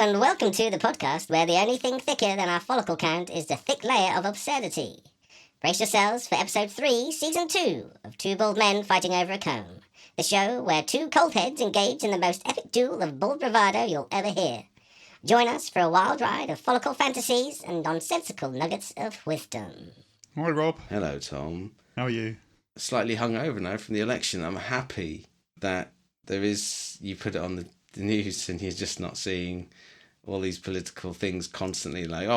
and welcome to the podcast where the only thing thicker than our follicle count is the thick layer of absurdity. Brace yourselves for episode 3, season 2 of Two Bald Men Fighting Over a Comb, the show where two cold heads engage in the most epic duel of bald bravado you'll ever hear. Join us for a wild ride of follicle fantasies and nonsensical nuggets of wisdom. Hi, Rob. Hello, Tom. How are you? Slightly hungover now from the election. I'm happy that you put it on the news and you're just not seeing all these political things constantly like,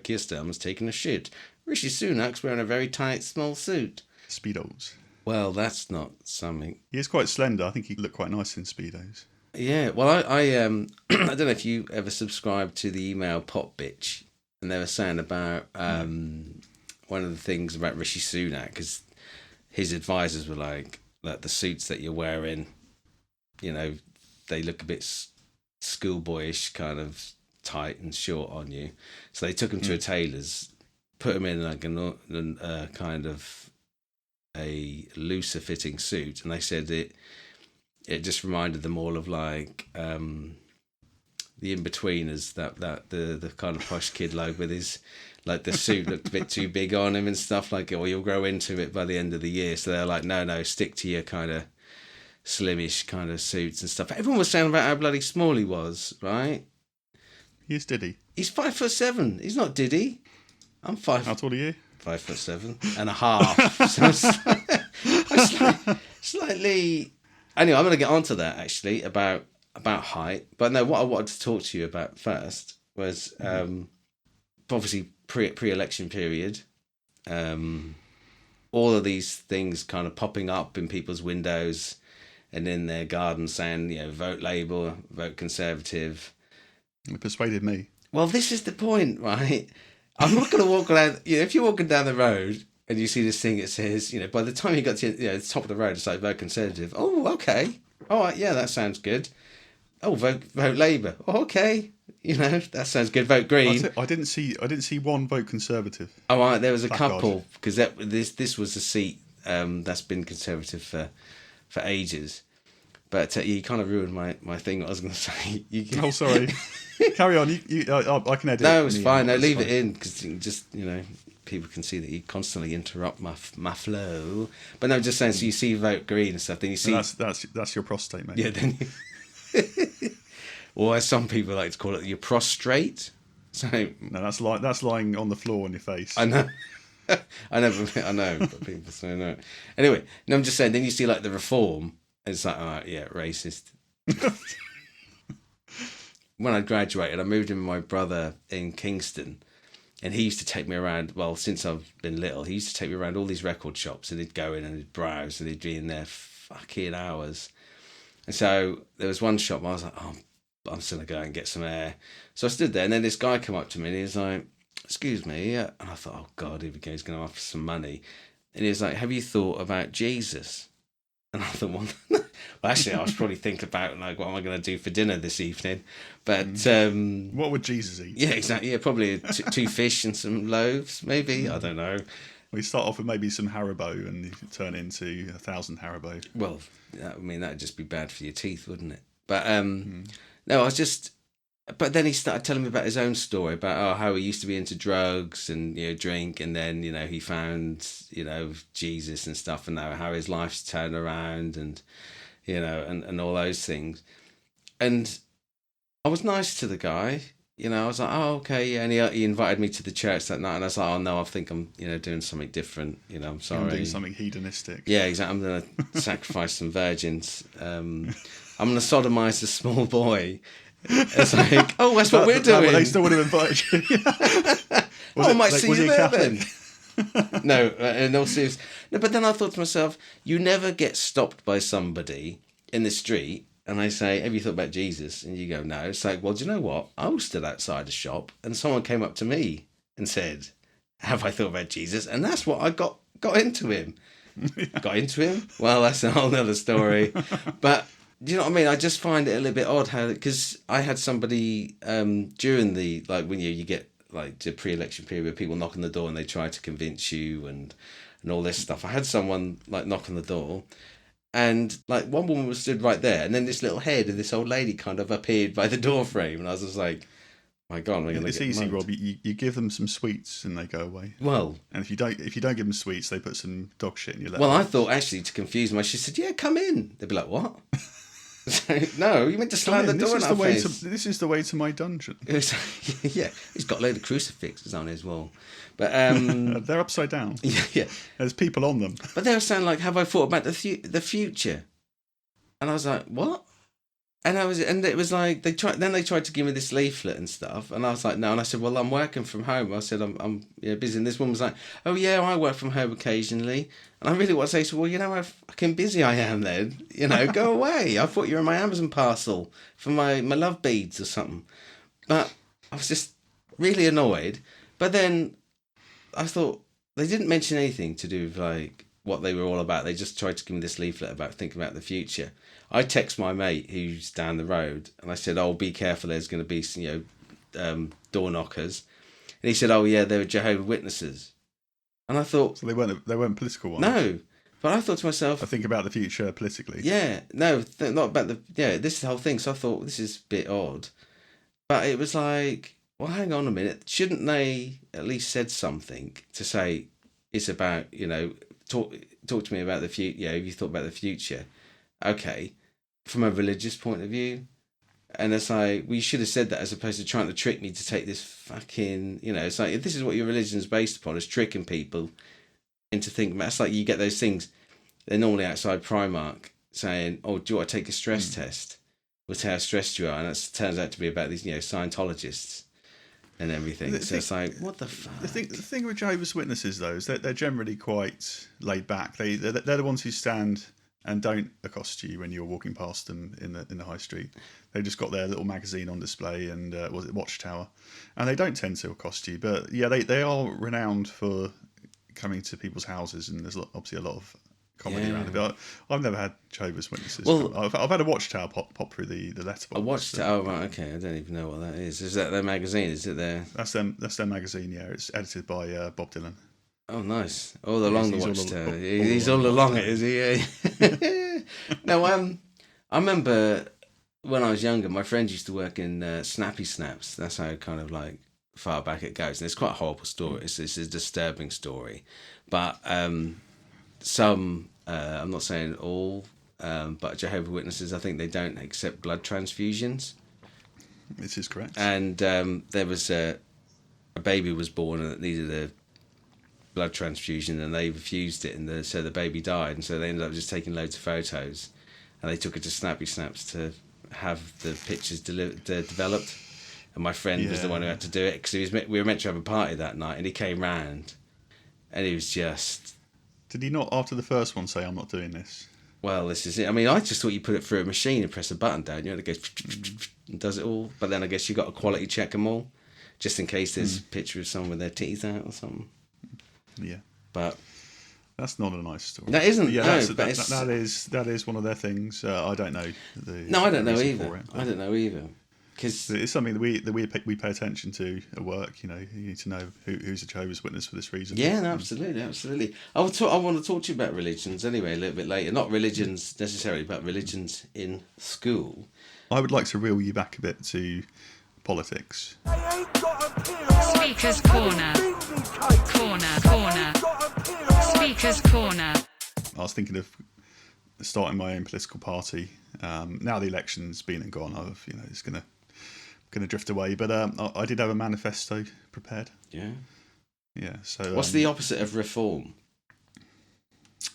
Keir Starmer's taking a shit. Rishi Sunak's wearing a very tight, small suit. Speedos. Well, that's not something. He is quite slender. I think he looked quite nice in Speedos. Yeah, well, I I don't know if you ever subscribed to the email Pop Bitch, and they were saying about one of the things about Rishi Sunak, because his advisors were like the suits that you're wearing, they look a bit schoolboyish, kind of tight and short on you. So they took him to a tailor's, put him in like a kind of a looser fitting suit, and they said it just reminded them all of like the In-Betweeners, that the kind of posh kid like with his, like the suit looked a bit too big on him and stuff, like, or you'll grow into it by the end of the year. So they're like, no, stick to your kind of slimish kind of suits and stuff. Everyone was saying about how bloody small he was, right? He is Diddy. He's 5'7". He's not Diddy. I'm 5. How tall are you? 5'7.5". So slightly. Anyway, I'm going to get onto that actually about height. But no, what I wanted to talk to you about first was obviously pre-election period. All of these things kind of popping up in people's windows and in their gardens saying, vote Labour, vote Conservative. It persuaded me. Well, this is the point, right? I'm not going to walk around, if you're walking down the road and you see this thing, it says, by the time you got to the top of the road, it's like vote Conservative. Oh, okay. All right, yeah, that sounds good. Oh, vote Labour. Oh, okay. That sounds good. Vote Green. I didn't see one vote Conservative. Oh, right, there was a couple, because this was a seat that's been Conservative for ages. But you kind of ruined my thing. What I was going to say. Oh, sorry. Carry on. I can edit. No, it's fine. No, leave it in, because just people can see that you constantly interrupt my flow. But no, just saying. So you see vote Green and stuff. Then you see that's your prostate, mate. Yeah. Then. Or as some people like to call it, you're prostrate. So no, that's lying on the floor on your face. I know. I know, but people say no. Anyway, no, I'm just saying. Then you see like the Reform. It's like, racist. When I graduated, I moved in with my brother in Kingston, and he used to take me around. Well, since I've been little, he used to take me around all these record shops, and he'd go in and he'd browse, and he'd be in there fucking hours. And so there was one shop where I was like, I'm just going to go and get some air. So I stood there, and then this guy came up to me, and he was like, excuse me. And I thought, oh, God, here we go. He's going to offer some money. And he was like, have you thought about Jesus? And I thought, well, actually, I was probably thinking about, like, what am I going to do for dinner this evening? But what would Jesus eat? Yeah, exactly. Yeah, probably two fish and some loaves, maybe. I don't know. We start off with maybe some Haribo and turn into 1,000 Haribo. Well, that'd just be bad for your teeth, wouldn't it? But no, I was just. But then he started telling me about his own story about how he used to be into drugs and drink, and then he found Jesus and stuff, and now how his life's turned around, and and all those things. And I was nice to the guy, I was like, oh, okay, yeah, and he invited me to the church that night, and I was like, oh no, I think I'm doing something different, I'm sorry. I'm doing something hedonistic. Yeah, exactly. I'm going to sacrifice some virgins. I'm going to sodomize a small boy. It's like, oh, that's what we're doing. They still would have invited you. I might see you there then. No, in all seriousness. No, but then I thought to myself, you never get stopped by somebody in the street and I say, have you thought about Jesus? And you go, no. It's like, well, do you know what? I was stood outside a shop and someone came up to me and said, have I thought about Jesus? And that's what I got into him. Got into him? Well, that's a whole other story. But do you know what I mean? I just find it a little bit odd because I had somebody during the, like, when you get like the pre-election period where people knock on the door and they try to convince you and all this stuff. I had someone like knock on the door and like one woman was stood right there and then this little head of this old lady kind of appeared by the door frame and I was just like, My God, I'm gonna It's get easy, mugged. Rob. You give them some sweets and they go away. Well, And if you don't give them sweets, they put some dog shit in your well, I letterbox. thought actually to confuse them, she said, "Yeah, come in." They'd be like, "What?" So, no, you meant to Come slam the in, door in our face. This is the way to my dungeon. Yeah, he's got a load of crucifixes on his wall, but They're upside down. yeah. There's people on them. But they were saying like, "Have I thought about the future?" And I was like, "What?" And it was like they tried to give me this leaflet and stuff, and I was like, "No." And I said, "Well, I'm working from home." I said, "I'm busy." And this woman was like, "Oh yeah, I work from home occasionally." And I really want to say, "Well, you know how fucking busy I am. Then go away. I thought you were my Amazon parcel for my love beads or something." But I was just really annoyed. But then I thought they didn't mention anything to do with like what they were all about. They just tried to give me this leaflet about thinking about the future. I text my mate who's down the road and I said, "Oh, be careful. There's going to be door knockers." And he said, "Oh yeah, they were Jehovah's Witnesses." And I thought, So they weren't political ones. no. But I thought to myself, I think about the future politically. yeah, no, not about this is the whole thing. So I thought this is a bit odd. But it was like, well, hang on a minute. Shouldn't they at least said something to say it's about, talk to me about the future. You thought about the future. Okay. From a religious point of view. And it's like, we should have said that as opposed to trying to trick me to take this fucking, it's like, if this is what your religion is based upon, is tricking people into thinking about, it's like you get those things, they're normally outside Primark saying, "Oh, do you want to take a stress test? We'll see how stressed you are." And it turns out to be about these, Scientologists and everything. So it's like, what the fuck? The thing with Jehovah's Witnesses, though, is that they're generally quite laid back. They're the ones who stand and don't accost you when you're walking past them in the high street. They've just got their little magazine on display and was it Watchtower, and they don't tend to accost you. But yeah, they are renowned for coming to people's houses, and there's obviously a lot of comedy around it. But I've never had Jehovah's Witnesses. Well, I've had a Watchtower pop through the letterbox. I watched it. Oh right, okay. I don't even know what that is. Is that their magazine? Is it their? That's their magazine. Yeah, it's edited by Bob Dylan. Oh, nice. All along the Watchtower. He's all all along along it, is he? No, I remember when I was younger, my friend used to work in Snappy Snaps. That's how kind of like far back it goes. And it's quite a horrible story. It's a disturbing story. But some, I'm not saying all, but Jehovah's Witnesses, I think they don't accept blood transfusions. This is correct. And there was a baby was born and it needed a blood transfusion, and they refused it, and so the baby died, and so they ended up just taking loads of photos, and they took it to Snappy Snaps to have the pictures developed. And my friend was the one who had to do it because we were meant to have a party that night, and he came round, and he was just. Did he not, after the first one, say, "I'm not doing this"? Well, this is it. I mean, I just thought you put it through a machine and press a button down, it goes and does it all. But then I guess you got to quality check them all, just in case there's a picture of someone with their teeth out or something. Yeah, but that's not a nice story. That isn't. Yeah, no, that is one of their things. I don't know. I don't know either. I don't know either. Because it's something that we pay attention to at work. You need to know who's a Jehovah's Witness for this reason. Yeah, no, absolutely. I want to talk to you about religions anyway a little bit later. Not religions necessarily, but religions in school. I would like to reel you back a bit to politics. Speaker's Corner. Corner. Speaker's Corner. I was thinking of starting my own political party. Now the election's been and gone, it's gonna drift away. But I did have a manifesto prepared. Yeah. Yeah. So what's the opposite of reform?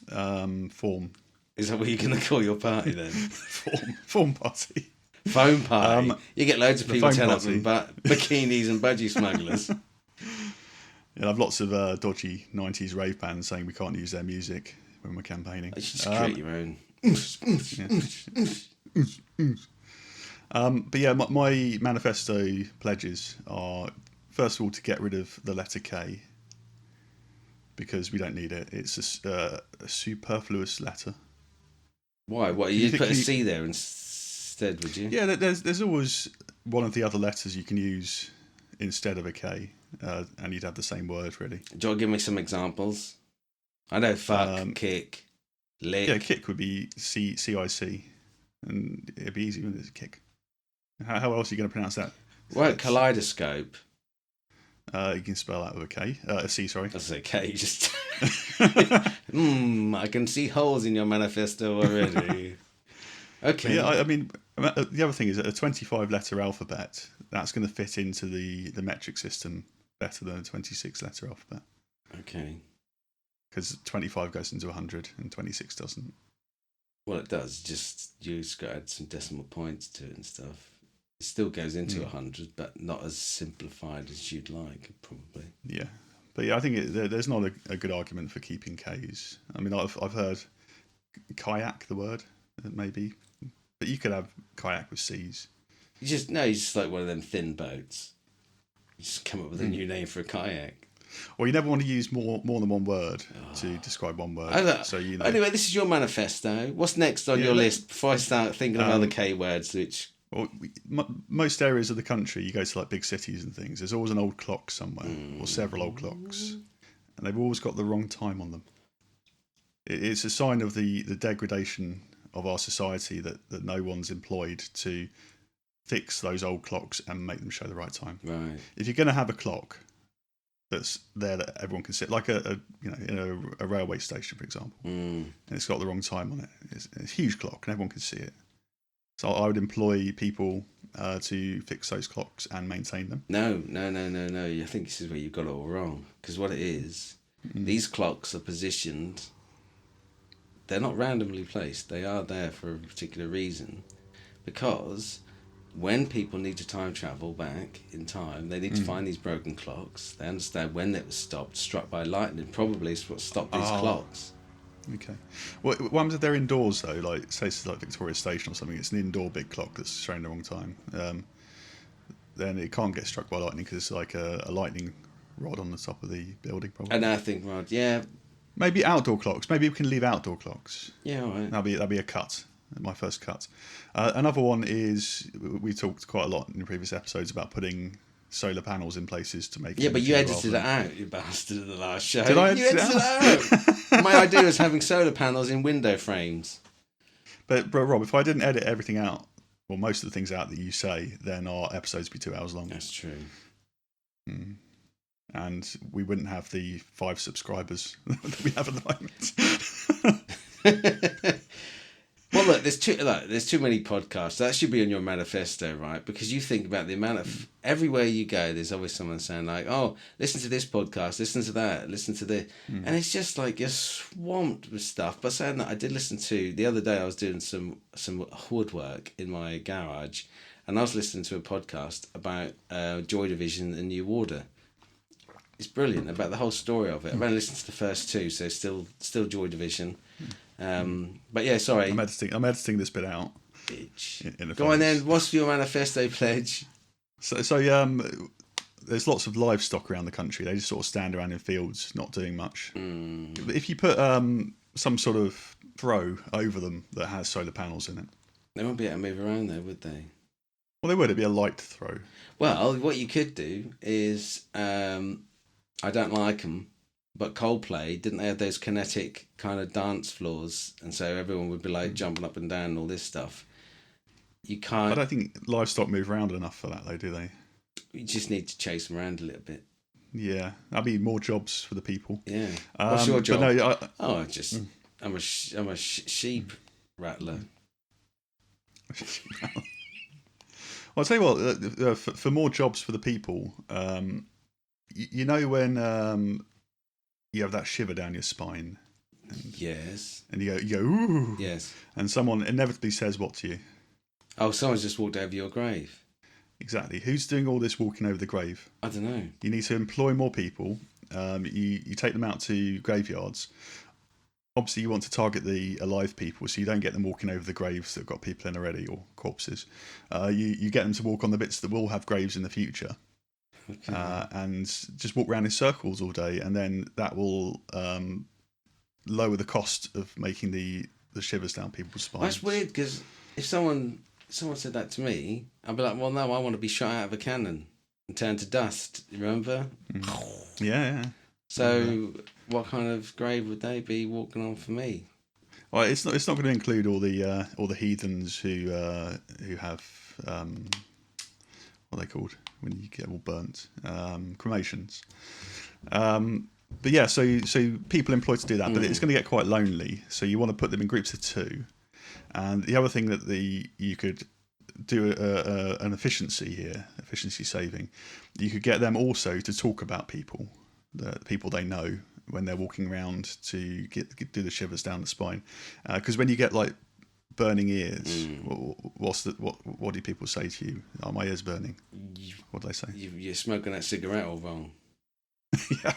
Form. Is that what you're going to call your party then? Form party. Phone party. You get loads of people turn up in bikinis and budgie smugglers. Yeah, I have lots of dodgy 90s rave bands saying we can't use their music when we're campaigning. You should just create your own. But yeah, my manifesto pledges are, first of all, to get rid of the letter K, because we don't need it. It's a superfluous letter. Why? What, you'd put a C there instead, would you? Yeah, there's always one of the other letters you can use instead of a K, and you'd have the same word, really. Do you want to give me some examples? I know fuck, kick, lick. Yeah, kick would be CIC, and it'd be easy when it's kick. How else are you going to pronounce that? Right, kaleidoscope. You can spell that with a K. A C, sorry. That's okay. Just I can see holes in your manifesto already. Okay. But yeah, I mean, the other thing is that a 25-letter alphabet, that's going to fit into the metric system better than a 26-letter alphabet. Okay. Because 25 goes into 100 and 26 doesn't. Well, it does. Just you just got to add some decimal points to it and stuff. It still goes into 100, but not as simplified as you'd like, probably. Yeah. But yeah, I think there's not a good argument for keeping Ks. I mean, I've heard kayak, the word, maybe. But you could have kayak with Cs. You just like one of them thin boats. You just come up with a new name for a kayak. Or you never want to use more than one word to describe one word. So Anyway, this is your manifesto. What's next on your list before I start thinking of other K words? Well, most areas of the country, you go to like big cities and things. There's always an old clock somewhere, or several old clocks, and they've always got the wrong time on them. It's a sign of the degradation of our society that no one's employed to fix those old clocks and make them show the right time. Right. If you're going to have a clock that's there that everyone can sit, like in a railway station, for example, and it's got the wrong time on it. It's a huge clock and everyone can see it. So I would employ people to fix those clocks and maintain them. No. I think this is where you've got it all wrong. Because what it is, these clocks are positioned. They're not randomly placed. They are there for a particular reason. Because when people need to time travel back in time, they need to find these broken clocks. They understand when it was struck by lightning. Probably is what stopped these clocks. Okay. What happens if they're indoors though? Like say it's like Victoria Station or something. It's an indoor big clock that's showing the wrong time. Then it can't get struck by lightning because it's like a lightning rod on the top of the building. Probably. An earthing rod, yeah. Maybe outdoor clocks. Maybe we can leave outdoor clocks. Yeah, all right. That'd be a cut. My first cut. Another one is we talked quite a lot in the previous episodes about putting solar panels in places to make. Yeah, but you edited it out, you bastard, in the last show. Did I edit edit it out? My idea was having solar panels in window frames. But Rob, if I didn't edit everything out, well, most of the things out that you say, then our episodes would be 2 hours long. That's true. And we wouldn't have the 5 subscribers that we have at the moment. Well, look, there's too many podcasts. That should be on your manifesto, right? Because you think about the amount of everywhere you go, there's always someone saying like, "Oh, listen to this podcast, listen to that, listen to this," and it's just like you're swamped with stuff. But saying that, I did listen to the other day. I was doing some woodwork in my garage, and I was listening to a podcast about Joy Division and New Order. It's brilliant about the whole story of it. I've only listened to the first 2, so still Joy Division. But yeah, sorry. I'm editing this bit out. Bitch. Go on then. What's your manifesto pledge? So there's lots of livestock around the country. They just sort of stand around in fields, not doing much. If you put some sort of throw over them that has solar panels in it, they won't be able to move around there, would they? Well, they would. It'd be a light throw. Well, what you could do is, I don't like them. But Coldplay, didn't they have those kinetic kind of dance floors? And so everyone would be like jumping up and down and all this stuff. You can't... I don't think livestock move around enough for that, though, do they? You just need to chase them around a little bit. Yeah, that'd be more jobs for the people. Yeah. What's your job? No, I'm a sheep rattler. Well, I'll tell you what, for more jobs for the people, you know when... you have that shiver down your spine. Yes. And you go, ooh. Yes. And someone inevitably says what to you? Oh, someone's just walked over your grave. Exactly. Who's doing all this walking over the grave? I don't know. You need to employ more people. You take them out to graveyards. Obviously, you want to target the alive people, so you don't get them walking over the graves that have got people in already, or corpses. You get them to walk on the bits that will have graves in the future. Okay. And just walk around in circles all day, and then that will lower the cost of making the shivers down people's spines. That's weird, because if someone said that to me, I'd be like, well, no, I want to be shot out of a cannon and turned to dust. You remember? Yeah. So, what kind of grave would they be walking on for me? Well, it's not going to include all the heathens who have what are they called when you get all burnt? Cremations. But yeah, so people employed to do that, but it's going to get quite lonely. So you want to put them in groups of 2. And the other thing that you could do an efficiency saving. You could get them also to talk about people, the people they know, when they're walking around, to do the shivers down the spine. Because when you get like burning ears, what do people say to you? Oh, my ears burning. What do they say? You're smoking that cigarette all wrong. Yeah.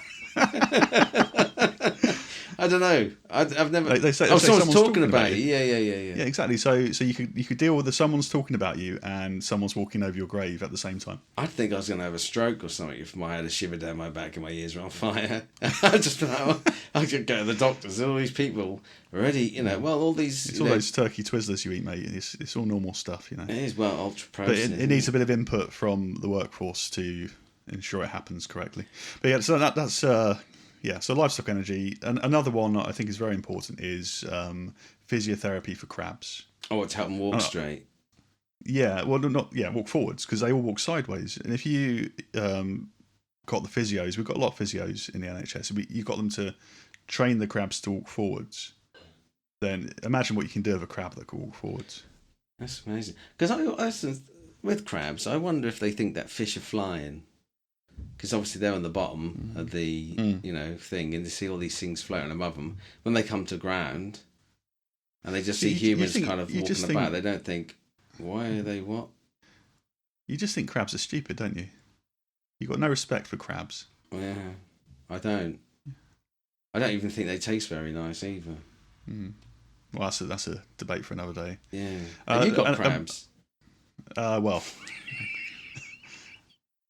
I don't know. I've never. They say someone's someone's talking about you. Yeah. Yeah, exactly. So you could deal with someone's talking about you and someone's walking over your grave at the same time. I'd think I was going to have a stroke or something if I had a shiver down my back and my ears were on fire. I just I could go to the doctors. All these people already, all these. It's all those turkey Twizzlers you eat, mate. It's all normal stuff, It is ultra But processed. it needs a bit of input from the workforce to ensure it happens correctly. But yeah, so that's so livestock energy. And another one I think is very important is physiotherapy for crabs. Oh, to help them walk straight. Yeah, well, walk forwards, because they all walk sideways. And if you got the physios, we've got a lot of physios in the NHS. You've got them to train the crabs to walk forwards. Then imagine what you can do with a crab that can walk forwards. That's amazing. Because with crabs, I wonder if they think that fish are flying. Because obviously they're on the bottom of the thing, and they see all these things floating above them. When they come to ground, and they just see humans kind of walking about, they don't think, why are they what? You just think crabs are stupid, don't you? You've got no respect for crabs. Yeah, I don't. I don't even think they taste very nice either. Well, that's a debate for another day. Yeah. Have you got crabs? Well...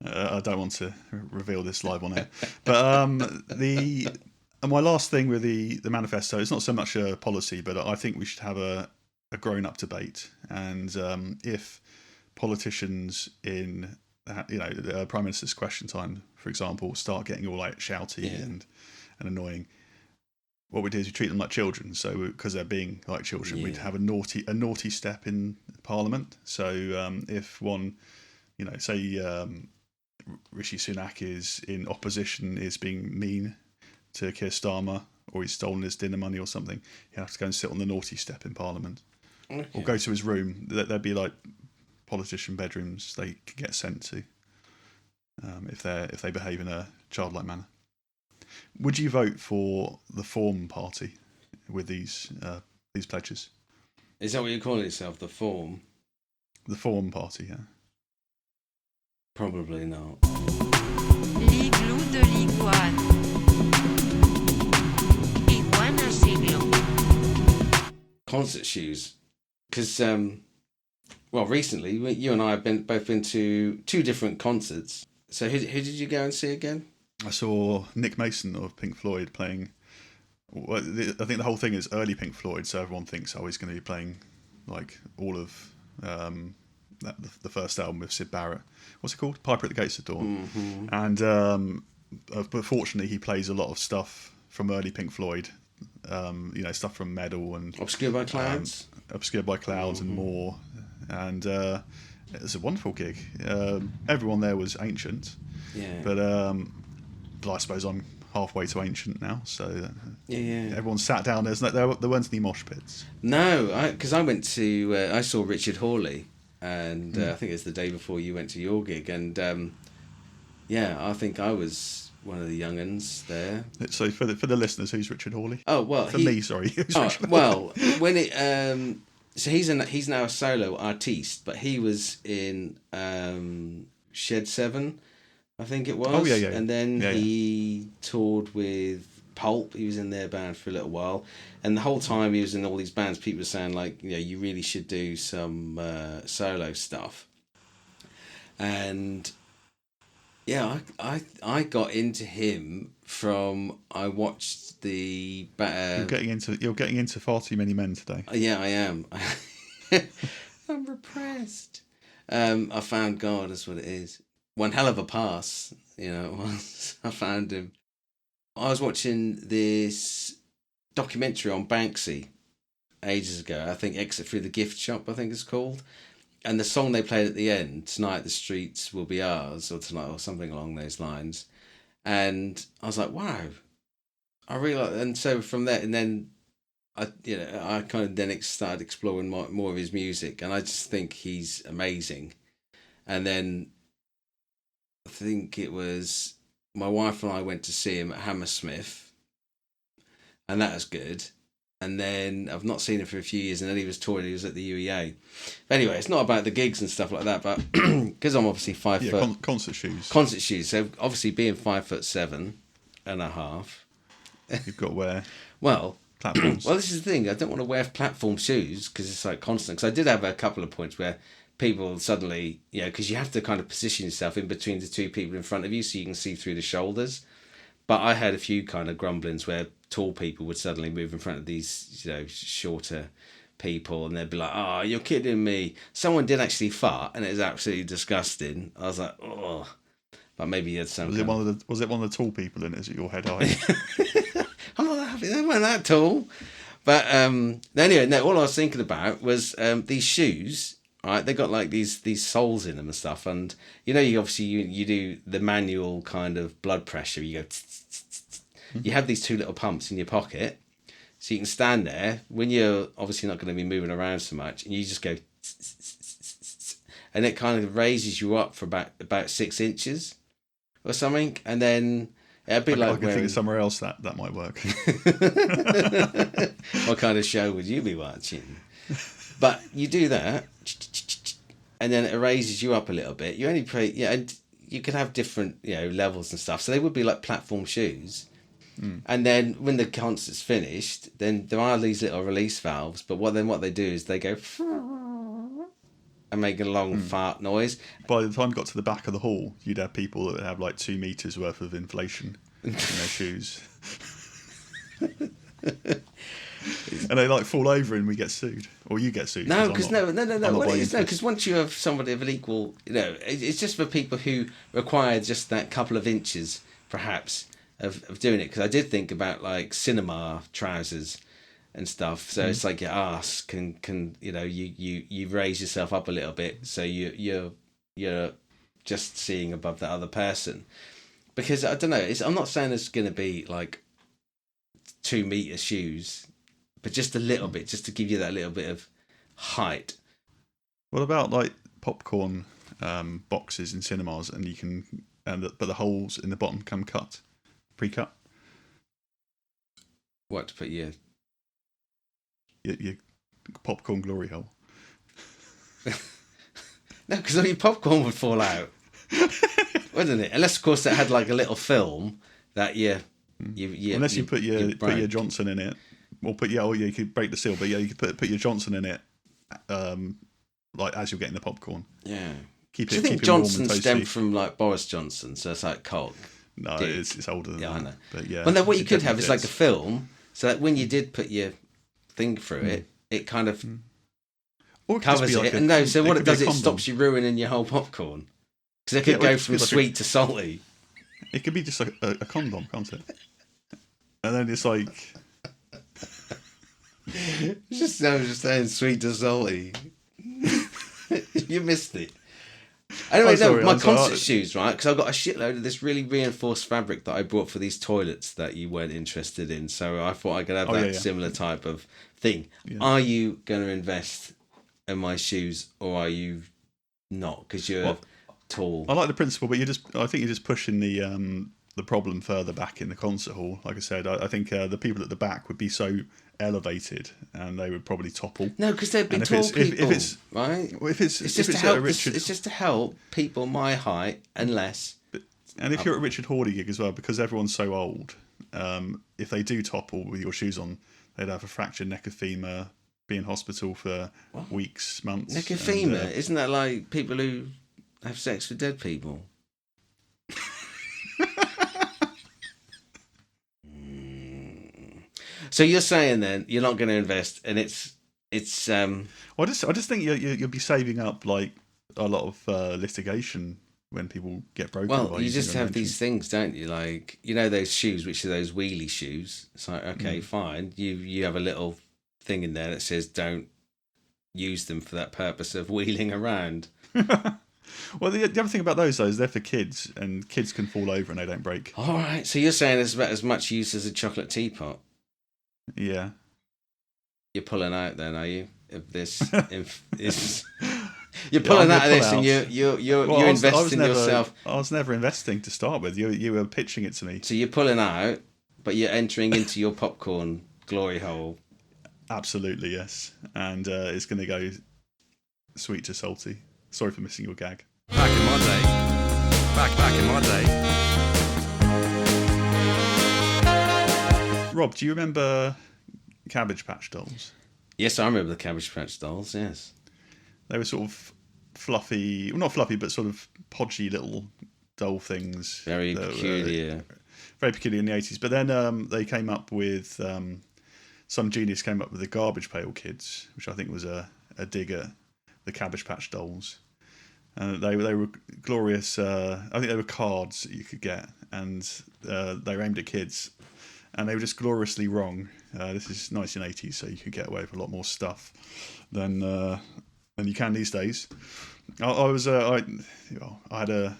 I don't want to reveal this live on air, but my last thing with the manifesto, it's not so much a policy, but I think we should have a grown-up debate. And if politicians in the Prime Minister's Question Time, for example, start getting all like shouty and annoying, what we do is we treat them like children. So because they're being like children, we'd have a naughty step in Parliament. So if one, say. Rishi Sunak is in opposition, is being mean to Keir Starmer, or he's stolen his dinner money or something, he has to go and sit on the naughty step in Parliament. Okay. Or go to his room. There'd be like politician bedrooms they could get sent to if they behave in a childlike manner. Would you vote for the Form Party with these pledges? Is that what you call yourself, the Form? The Form Party, yeah. Probably not. L'igloo de l'iguane. Iguana siglo. Concert shoes. Because, recently, you and I have both been to 2 different concerts. So who did you go and see again? I saw Nick Mason of Pink Floyd playing... Well, I think the whole thing is early Pink Floyd, so everyone thinks he's going to be playing like all of... the first album with Syd Barrett. What's it called? Piper at the Gates of Dawn. Mm-hmm. And but fortunately, he plays a lot of stuff from early Pink Floyd. Stuff from Meddle and Obscured by Clouds, and more. And it was a wonderful gig. Everyone there was ancient. Yeah. But I suppose I'm halfway to ancient now, so everyone sat down. There weren't any mosh pits. No, because I went to I saw Richard Hawley. And I think it's the day before you went to your gig. And I think I was one of the young uns there. So for the listeners, who's Richard Hawley? Oh, well. Me, sorry. When it... so he's now a solo artiste, but he was in Shed 7, I think it was. Oh, yeah. And then he toured with Pulp. He was in their band for a little while, and the whole time he was in all these bands, people were saying like, you really should do some solo stuff. And I got into him from I watched the. You're getting into far too many men today. Yeah, I am. I'm repressed. I found God, that's what it is. One hell of a pass, it was. I found him. I was watching this documentary on Banksy ages ago. I think Exit Through the Gift Shop, I think it's called. and the song they played at the end, "Tonight the Streets Will Be Ours," or tonight, or something along those lines. And I was like, wow, I really like. And so from there, and then I kind of then started exploring more of his music, and I just think he's amazing. And then I think it was my wife and I went to see him at Hammersmith, and that was good. And then I've not seen him for a few years, and then he was touring. He was at the UEA. But anyway, it's not about the gigs and stuff like that, but because I'm obviously 5 foot. Concert shoes. Concert shoes. So obviously being 5'7.5", You've got to wear well, platforms. well, this is the thing. I don't want to wear platform shoes because it's like constant. Because I did have a couple of points where people suddenly, because you have to kind of position yourself in between the two people in front of you so you can see through the shoulders. But I had a few kind of grumblings where tall people would suddenly move in front of these, shorter people, and they'd be like, "Oh, you're kidding me." Someone did actually fart, and it was absolutely disgusting. I was like, "Oh," but maybe you had some. Was it one of the tall people in it? Is it your head height? I'm not that happy. They weren't that tall. But anyway, no. All I was thinking about was these shoes. Right, they got like these soles in them and stuff, and you obviously you do the manual kind of blood pressure. You go. You have these two little pumps in your pocket, so you can stand there when you're obviously not going to be moving around so much, and you just go, and it kind of raises you up for about 6 inches or something, and then it'd be like I can think of somewhere else that might work. What kind of show would you be watching? But you do that, and then it raises you up a little bit. You only pay, and you could have different levels and stuff. So they would be like platform shoes. And then when the concert's finished, then there are these little release valves. But what they do is they go and make a long fart noise. By the time you got to the back of the hall, you'd have people that would have like 2 meters worth of inflation in their shoes. And they like fall over and we get sued, or you get sued. No, because no. What it is, no, because once you have somebody of an equal, it's just for people who require just that couple of inches, perhaps, of doing it. Because I did think about like cinema trousers and stuff. So it's like your arse can you raise yourself up a little bit, so you're just seeing above the other person. Because I don't know, I'm not saying it's going to be like 2 meter shoes, but just a little bit, just to give you that little bit of height. What about like popcorn boxes in cinemas, and but the holes in the bottom come pre-cut? What, to put your popcorn glory hole? No, because all your popcorn would fall out, wouldn't it? Unless, of course, it had like a little film that you unless you put your Johnson in it. Or you could break the seal, but you could put your Johnson in it, like as you're getting the popcorn. Yeah. Keep Do it. you think Keep it warm and Johnson toasty. stemmed from like Boris Johnson? So it's like cock. No, dick. it's older than that. I know. But yeah. Well, then what you could have definitely is like a fits. film, so that when you did put your thing through it kind of Or it could just covers be like it. And no, so what it could be a does, it condom. stops you ruining your whole popcorn. Because it could Yeah, go it could from be like sweet to salty. It could be just like a condom, can't it? And then it's like. I was just saying sweet to salty. You missed it. Anyway, I'm sorry, my I'm sorry. concert shoes, right? Because I've got a shitload of this really reinforced fabric that I bought for these toilets that you weren't interested in. So I thought I could have that similar type of thing. Yeah. Are you going to invest in my shoes, or are you not? Because you're tall. I like the principle, but I think you're just pushing the problem further back in the concert hall. Like I said, I think the people at the back would be so elevated, and they would probably topple. No, because they'd be And if tall it's- people, if it's- right? Well, if it's It's at help. a Richard, It's just to help people my height and less. and if you're at a Richard Hawley gig as well, because everyone's so old, if they do topple with your shoes on, they'd have a fractured neck of femur, be in hospital for weeks, months. Neck of and, femur, isn't that like people who have sex with dead people? So you're saying then you're not going to invest, and it's Well, I just think you'll be saving up like a lot of litigation when people get broken. well, by you using just your have these things, don't you? Like, those shoes, which are those wheelie shoes. It's like, okay, fine. You have a little thing in there that says don't use them for that purpose of wheeling around. Well, the other thing about those, though, is they're for kids, and kids can fall over and they don't break. All right, so you're saying it's about as much use as a chocolate teapot. Yeah. You're pulling out then, are you? Of this, you're pulling I'm out of gonna this, pull and out. you're Well, investing yourself. I was never investing to start with. You were pitching it to me. So you're pulling out, but you're entering into your popcorn glory hole. Absolutely, yes. And it's going to go sweet to salty. Sorry for missing your gag. Back in my day. Back in my day. Rob, do you remember Cabbage Patch Dolls? Yes, I remember the Cabbage Patch Dolls. Yes, They were sort of fluffy, well, not fluffy, but sort of podgy little doll things. very that were, peculiar. very peculiar in the 80s. But then they came up with, some genius came up with the Garbage Pail Kids, which I think was a dig at the Cabbage Patch Dolls. And they were glorious. I think they were cards that you could get, and they were aimed at kids. And they were just gloriously wrong. This is 1980s, so you could get away with a lot more stuff than you can these days. I had a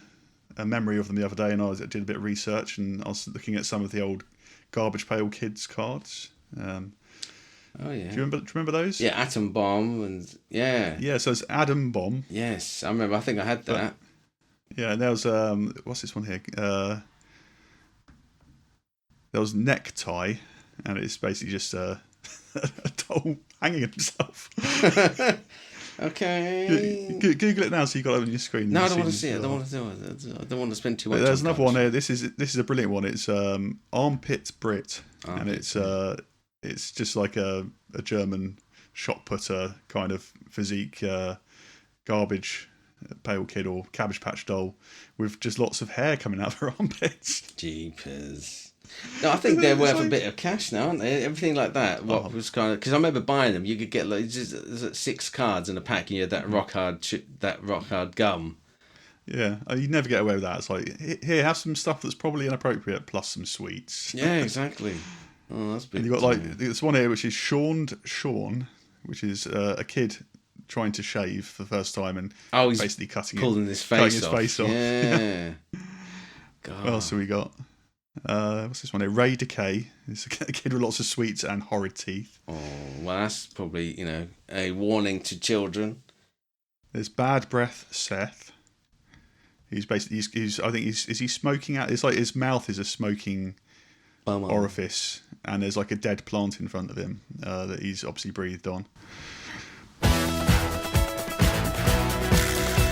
memory of them the other day, and I did a bit of research, and I was looking at some of the old Garbage Pail Kids cards. Oh yeah. Do you remember those? Yeah, Atom Bomb and yeah. Yeah, so it's Atom Bomb. Yes, I remember. I think I had that. Yeah, and there was what's this one here? There was Necktie, and it's basically just a doll hanging himself. Okay. Google it now, so you got it on your screen. No, I don't want to see it. I don't want to do it. I don't want to spend too much. There's on another cards. one here. This is a brilliant one. It's Armpit Brit, and it's just like a German shot putter kind of physique, garbage pail kid or Cabbage Patch doll with just lots of hair coming out of her armpits. Jeepers. No, I think they're worth a bit of cash now, aren't they? Everything like that. What was kind of because I remember buying them. You could get like just 6 cards in a pack, and you had that rock hard gum. Yeah, you'd never get away with that. It's like, here, have some stuff that's probably inappropriate, plus some sweets. Yeah, exactly. Oh, that's big. And you've got like this one here, which is Sean, which is a kid trying to shave for the first time, and he's basically cutting his face off. Yeah. God. What else have we got? What's this one here? Ray Decay. It's a kid with lots of sweets and horrid teeth. Oh, well, that's probably, a warning to children. There's Bad Breath Seth. He's basically I think is he smoking out? It's like his mouth is a smoking orifice, and there's like a dead plant in front of him that he's obviously breathed on.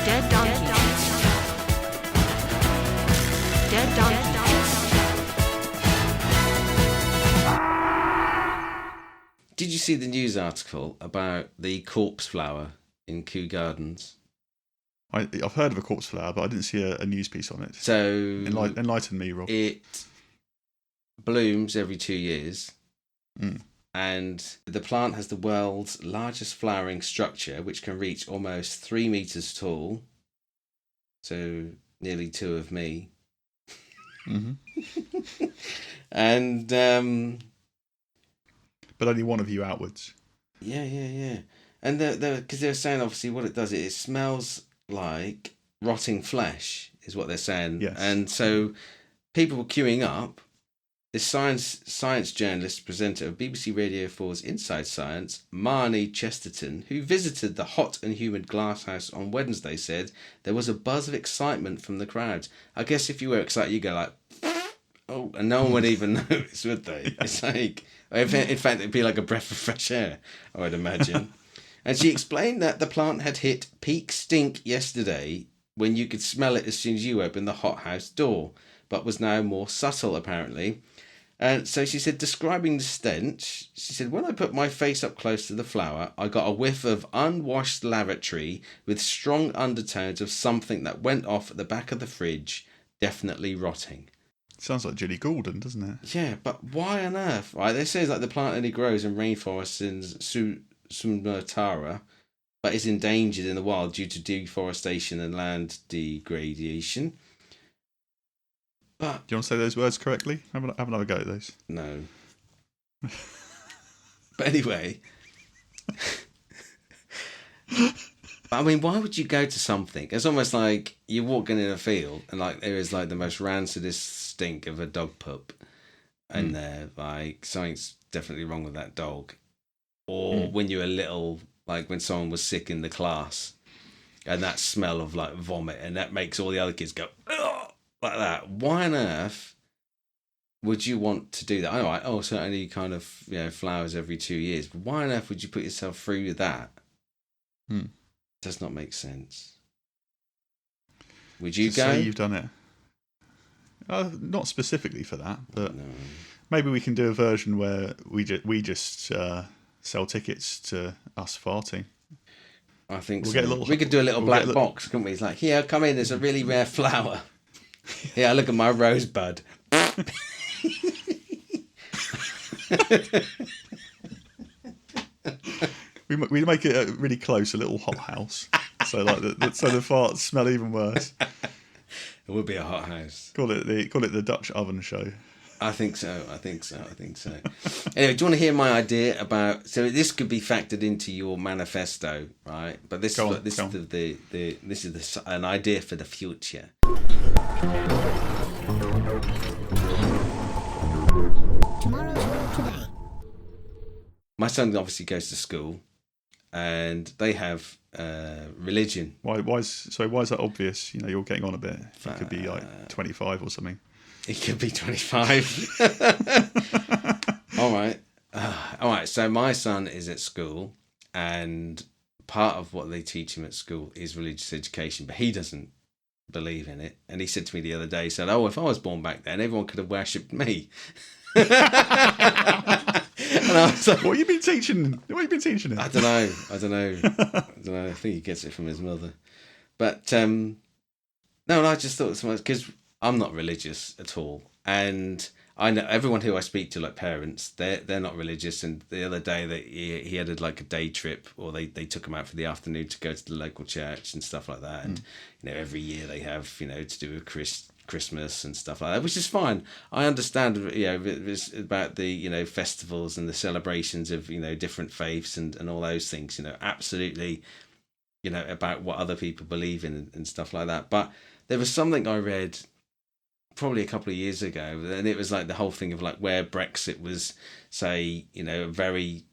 Dead donkey. Dead donkey. Did you see the news article about the corpse flower in Kew Gardens? I've heard of a corpse flower, but I didn't see a news piece on it. So Enlighten me, Rob. it blooms every 2 years, and the plant has the world's largest flowering structure, which can reach almost 3 meters tall. So nearly 2 of me. Mm-hmm. And But only one of you outwards. yeah. And because they're saying obviously what it does, it smells like rotting flesh, is what they're saying. Yes. And so people were queuing up. This science journalist presenter of BBC Radio 4's Inside Science, Marnie Chesterton, who visited the hot and humid glasshouse on Wednesday, said there was a buzz of excitement from the crowd. I guess if you were excited, you go like, oh, and no one would even notice, would they? Yeah. It's like, in fact, it'd be like a breath of fresh air, I would imagine. And she explained that the plant had hit peak stink yesterday when you could smell it as soon as you opened the hothouse door, but was now more subtle, apparently. And so she said, describing the stench, she said, when I put my face up close to the flower, I got a whiff of unwashed lavatory with strong undertones of something that went off at the back of the fridge, definitely rotting. Sounds like Julie Gordon, doesn't it? Yeah, but why on earth? Right, they say like the plant only grows in rainforests in Sumatra, but is endangered in the wild due to deforestation and land degradation. But Do you want to say those words correctly? Have another go at those. no. But anyway, But I mean, why would you go to something? It's almost like you're walking in a field and like there is like the most rancidest stink of a dog poop, and like something's definitely wrong with that dog. Or when you're a little, like when someone was sick in the class, and that smell of like vomit, and that makes all the other kids go ugh, like that. Why on earth would you want to do that? All right, so only kind of flowers every 2 years. But why on earth would you put yourself through that? Does not make sense. Would you go? Say you've done it. Not specifically for that, but No. maybe we can do a version where we just sell tickets to us farting. I think We'll so. get a little- We could do a little we'll black get a little- box, couldn't we? It's like, here, come in. There's a really rare flower. Yeah, look at my rosebud. We make it really close, a little hothouse, so like so the farts smell even worse. It would be a hot house. Call it the Dutch oven show. I think so. Anyway, do you want to hear my idea about? So this could be factored into your manifesto, right? But this Go is on, this go is an idea for the future. Tomorrow's world today. My son obviously goes to school, and they have religion. Why is that obvious? You're getting on a bit. It could be like 25 or something. It could be 25. All right. So my son is at school, and part of what they teach him at school is religious education, but he doesn't believe in it. And he said to me the other day, he said, "Oh, if I was born back then, everyone could have worshipped me." And I was like, What have you been teaching? What have you been teaching him? I don't know. I think he gets it from his mother. But no, I just thought so much because I'm not religious at all, and I know everyone who I speak to, like parents, they're not religious. And the other day that he had like a day trip, or they took him out for the afternoon to go to the local church and stuff like that. And every year they have to do with Christmas and stuff like that, which is fine. I understand, it's about the festivals and the celebrations of different faiths and all those things. Absolutely, about what other people believe in and stuff like that. But there was something I read probably a couple of years ago, and it was like the whole thing of like where Brexit was, say, very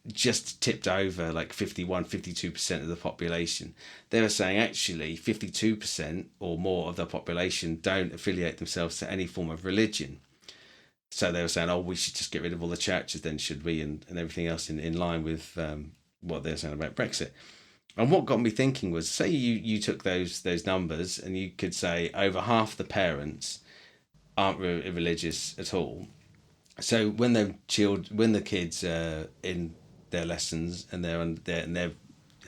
just tipped over like 52% of the population. They were saying actually 52% or more of the population don't affiliate themselves to any form of religion. So they were saying, oh, we should just get rid of all the churches then, should we, and everything else in line with what they're saying about Brexit. And what got me thinking was, say you took those numbers and you could say over half the parents aren't religious at all. So when the kids are in their lessons and they're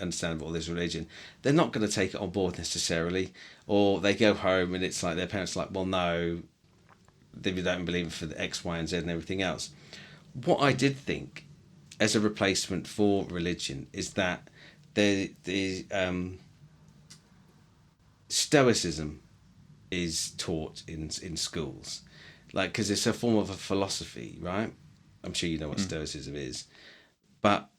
understanding all this religion, they're not going to take it on board necessarily. Or they go home and it's like their parents are like, well, no, they don't believe it for the X, Y, and Z and everything else. What I did think as a replacement for religion is that the Stoicism is taught in schools, like, because it's a form of a philosophy, right? I'm sure you know what Stoicism is, but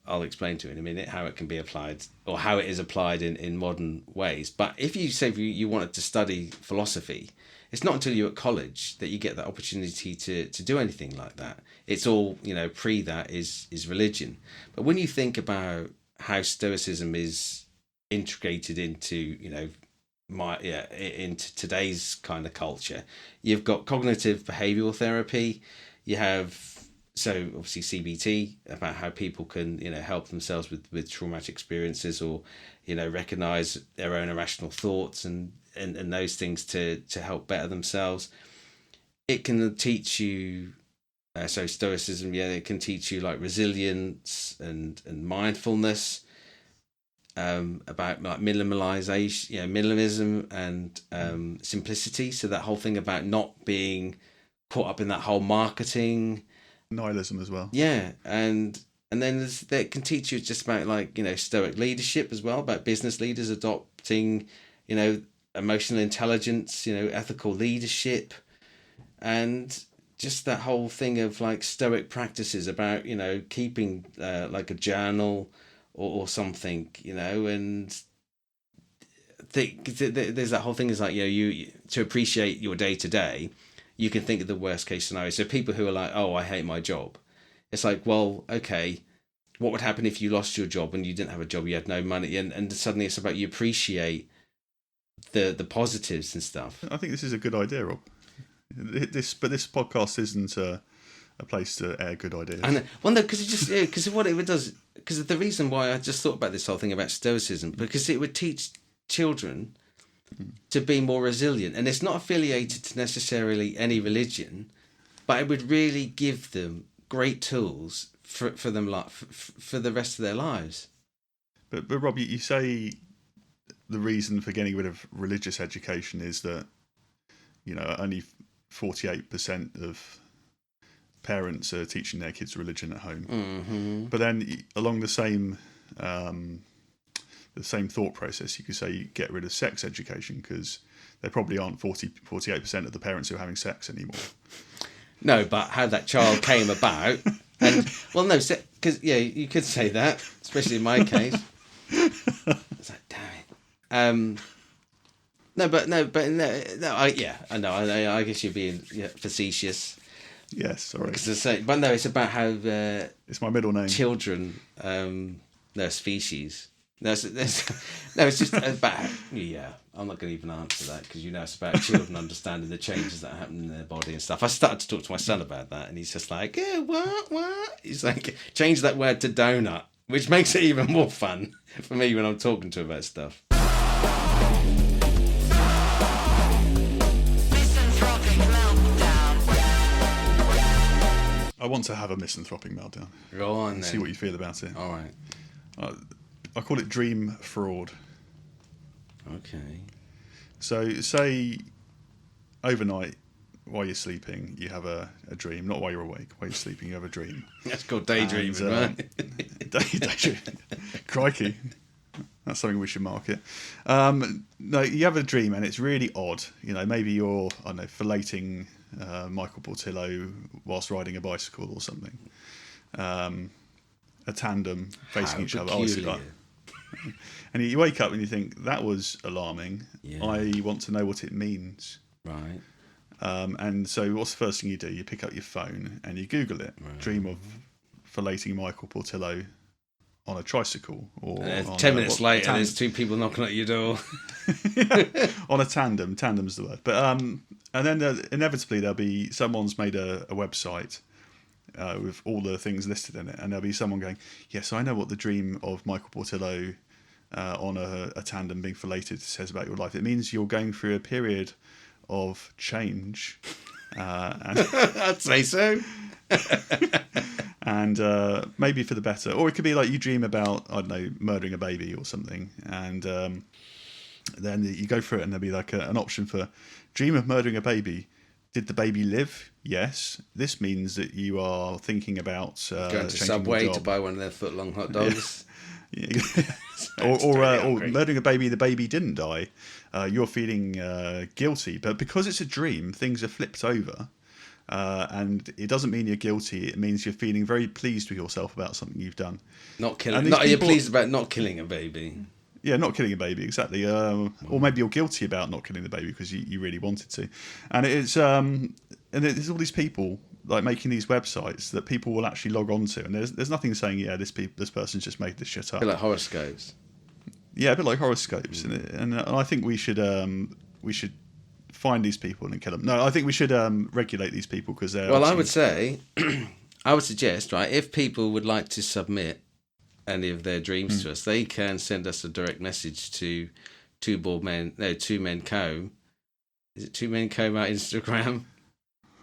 I'll explain to you in a minute how it can be applied, or how it is applied in modern ways. But if you say you wanted to study philosophy, it's not until you're at college that you get the opportunity to do anything like that. It's all, pre that is religion. But when you think about how Stoicism is integrated into, into today's kind of culture, you've got cognitive behavioral therapy. You have, so obviously CBT, about how people can, help themselves with traumatic experiences, or, recognize their own irrational thoughts and those things to help better themselves. It can teach you, so Stoicism, it can teach you like resilience and mindfulness, about like minimalism and simplicity. So that whole thing about not being caught up in that whole marketing, Nihilism as well. yeah, and then that can teach you just about like Stoic leadership as well, about business leaders adopting emotional intelligence, ethical leadership, and just that whole thing of like Stoic practices about keeping like a journal, or something, and there's that whole thing is like, you to appreciate your day to day, you can think of the worst case scenario. So people who are like, oh, I hate my job, it's like, well, okay, what would happen if you lost your job and you didn't have a job, you had no money, and suddenly it's about you appreciate the positives and stuff. I think this is a good idea, Rob. This podcast isn't a place to air good ideas. I know. Well, no, because what it does, because the reason why I just thought about this whole thing about stoicism, because it would teach children to be more resilient, and it's not affiliated to necessarily any religion, but it would really give them great tools for them, like for the rest of their lives. But Rob, you say the reason for getting rid of religious education is that only 48% of parents are teaching their kids religion at home. Mm-hmm. But then along the same thought process, you could say you get rid of sex education, because there probably aren't 48% of the parents who are having sex anymore. No, but how that child came about, and well, no, because you could say that, especially in my case. It's like, damn it. I know. I guess you're being facetious. Yes, sorry. But no, it's about how it's my middle name. Children, they're species. No, it's just about I'm not going to even answer that, because it's about children understanding the changes that happen in their body and stuff. I started to talk to my son about that, and he's just like, yeah, what? He's like, change that word to donut, which makes it even more fun for me when I'm talking to him about stuff. I want to have a misanthropic meltdown. Go on then. See what you feel about it. All right. I call it dream fraud. Okay. So say overnight, while you're sleeping, you have a dream. Not while you're awake. While you're sleeping, you have a dream. That's called daydreaming, right? Daydreaming. Crikey. That's something we should market. No, you have a dream and it's really odd. Maybe you're, filleting Michael Portillo whilst riding a bicycle or something. A tandem facing each other. And you wake up and you think, that was alarming. Yeah. I want to know what it means. Right. And so what's the first thing you do? You pick up your phone and you Google it. Right. Dream of filleting Michael Portillo on a tricycle. Or 10 minutes later, there's two people knocking at your door. On a tandem. Tandem's the word. But and then inevitably someone's made a website with all the things listed in it, and there'll be someone going, yes, I know what the dream of Michael Portillo on a tandem being filleted says about your life. It means you're going through a period of change. And I'd say so. And maybe for the better. Or it could be like you dream about, I don't know, murdering a baby or something, and then you go through it and there'll be like an option for dream of murdering a baby. Did the baby live? Yes. This means that you are thinking about going to Subway to buy one of their foot-long hot dogs. Yeah. or murdering a baby, the baby didn't die. You're feeling guilty. But because it's a dream, things are flipped over. And it doesn't mean you're guilty. It means you're feeling very pleased with yourself about something you've done. You're pleased about not killing a baby. Yeah, not killing a baby, exactly. Or maybe you're guilty about not killing the baby because you really wanted to. And it's all these people like making these websites that people will actually log on to, and there's nothing saying this person's just made this shit up. A bit like horoscopes. Yeah, a bit like horoscopes, and I think we should find these people and kill them. No, I think we should regulate these people because they're. Well, I would say, I would suggest, right, if people would like to submit any of their dreams to us, they can send us a direct message to Two Men Co. Is it Two Men Co at Instagram?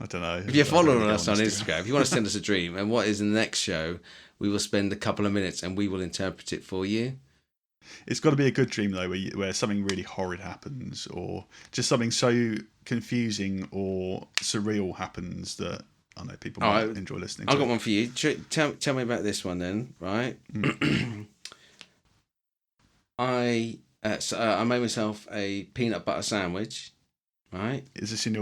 I don't know. If you're following us on Instagram, if you want to send us a dream and what is in the next show, we will spend a couple of minutes and we will interpret it for you. It's got to be a good dream though, where something really horrid happens, or just something so confusing or surreal happens that I know people might enjoy listening. I've got one for you. Tell me about this one then, right? I made myself a peanut butter sandwich. Right? Is this in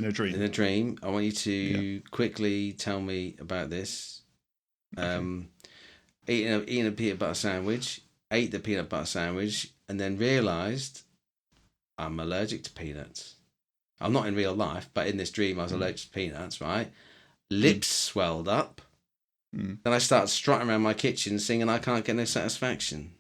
a dream? In a dream. I want you to quickly tell me about this. Okay. eating a peanut butter sandwich, ate the peanut butter sandwich, and then realised I'm allergic to peanuts. I'm not in real life, but in this dream I was allergic to peanuts, right? Lips swelled up. Then I started strutting around my kitchen singing I Can't Get No Satisfaction.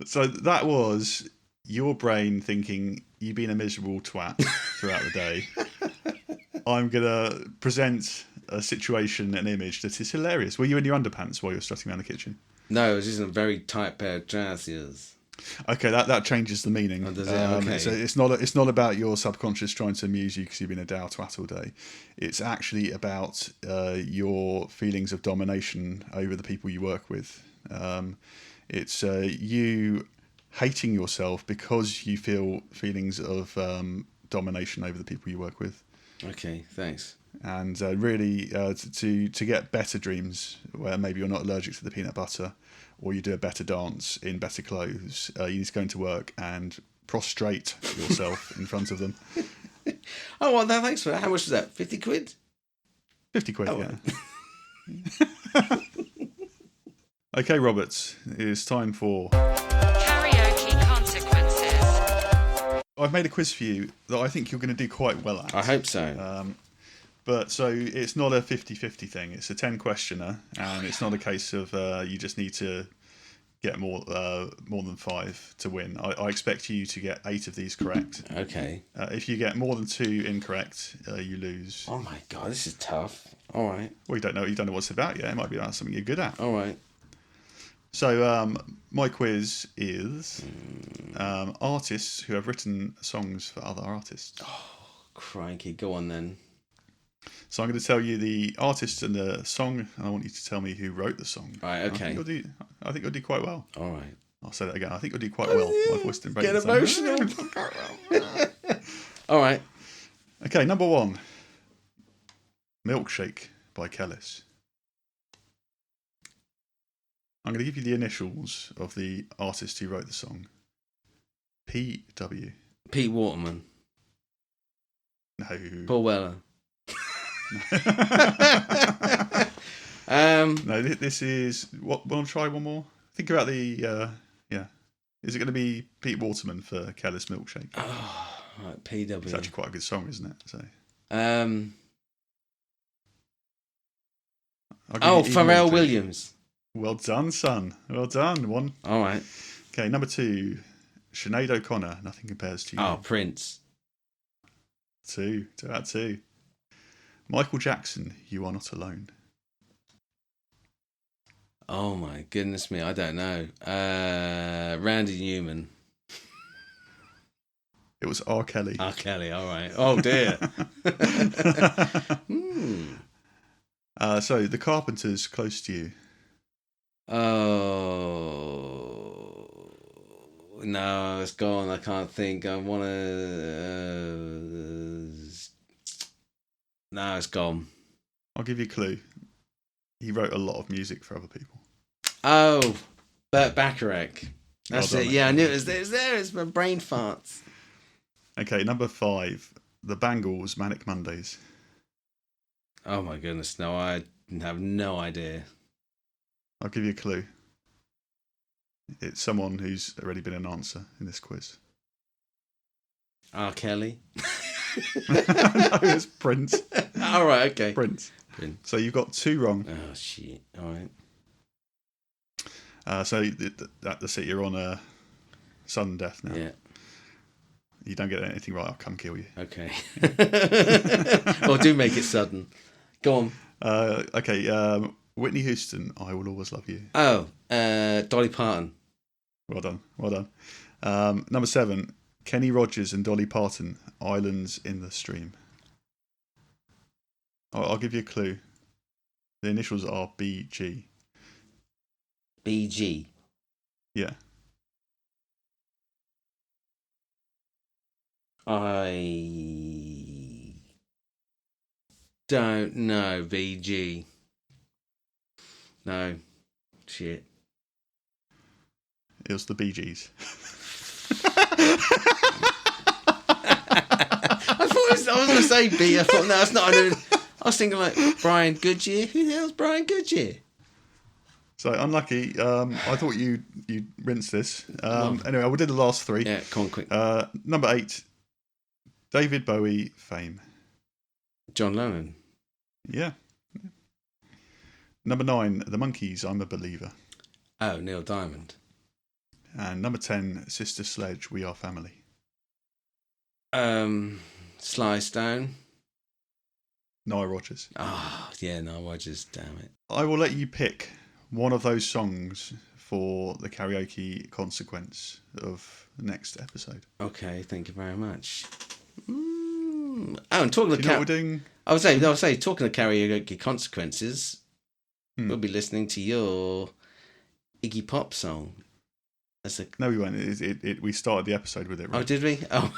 So that was your brain thinking you've been a miserable twat throughout the day. I'm going to present a situation, an image that is hilarious. Were you in your underpants while you were strutting around the kitchen? No, it was just a very tight pair of trousers. Okay, that changes the meaning. Oh, does it? Okay. So it's not about your subconscious trying to amuse you because you've been a dour twat all day. It's actually about your feelings of domination over the people you work with. It's you hating yourself because you feel feelings of domination over the people you work with. Okay, thanks. And really, to get better dreams where maybe you're not allergic to the peanut butter, or you do a better dance in better clothes, you need to go into work and prostrate yourself in front of them. Oh, well, no, thanks for that. How much was that? 50 quid? 50 quid, Oh, yeah. Okay, Roberts, it's time for... Karaoke consequences. I've made a quiz for you that I think you're going to do quite well at. I hope so. But so it's not a 50-50 thing. It's a 10-questioner, and it's not a case of you just need to get more than 5 to win. I expect you to get 8 of these correct. Okay. If you get more than 2 incorrect, you lose. Oh, my God, this is tough. All right. Well, you don't know what it's about yet. It might be about something you're good at. All right. So my quiz is artists who have written songs for other artists. Crikey, go on then. So I'm going to tell you the artist and the song, and I want you to tell me who wrote the song. Right, okay. I think you'll do quite well. All right. I'll say that again. I think you'll do quite well. My voice didn't break Get this time. emotional. All right. Okay, number 1. Milkshake by Kellis. I'm going to give you the initials of the artist who wrote the song. P.W. Pete Waterman. No. Paul Weller. No, this is... Want to try one more? Think about the... yeah. Is it going to be Pete Waterman for Kellis Milkshake? Oh, right, PW. It's actually quite a good song, isn't it? So. Pharrell Williams. Well done, son. Well done. 1. All right. Okay, number 2. Sinead O'Connor. Nothing compares to you. Oh, Prince. 2. 2 out of 2. Michael Jackson. You Are Not Alone. Oh my goodness me, I don't know. Randy Newman. It was R. Kelly. R. Kelly, all right. Oh dear. So the Carpenters, Close to You. Oh no, it's gone. I can't think. I want to. No, it's gone. I'll give you a clue. He wrote a lot of music for other people. Oh, Burt Bacharach. That's Well it. done, Yeah, I mate. knew it was there. It's my brain farts. Okay, number 5. The Bangles, Manic Mondays. Oh my goodness, no, I have no idea. I'll give you a clue. It's someone who's already been an answer in this quiz. R. Kelly. No, it's Prince. All right, okay. Prince. So you've got 2 wrong. Oh shit! All right. So that's it. You're on a sudden death now. Yeah. You don't get anything right, I'll come kill you. Okay. Well, do make it sudden. Go on. Okay. Whitney Houston, I Will Always Love You. Oh, Dolly Parton. Well done. Well done. Number 7, Kenny Rogers and Dolly Parton, Islands in the Stream. I'll give you a clue. The initials are BG. BG. Yeah. I don't know. BG. No. Shit. It was the Bee Gees. I was going to say B. I thought, no, that's not. I was thinking like Brian Goodyear. Who the hell's Brian Goodyear? So unlucky. I thought you'd rinse this. Anyway, I did the last three. Yeah, come on, quick. Number 8, David Bowie, Fame. John Lennon. Yeah. Number 9, The Monkees, I'm a Believer. Oh, Neil Diamond. And number 10, Sister Sledge, We Are Family. Sly Stone. Nile Rodgers. Oh, yeah, no, Rogers, damn it. I will let you pick one of those songs for the karaoke consequence of the next episode. Okay, thank you very much. Oh, and talking Do you know what we're doing? I would say, talking of karaoke consequences, we'll be listening to your Iggy Pop song. No, we won't. We started the episode with it, right? Oh, did we? Oh.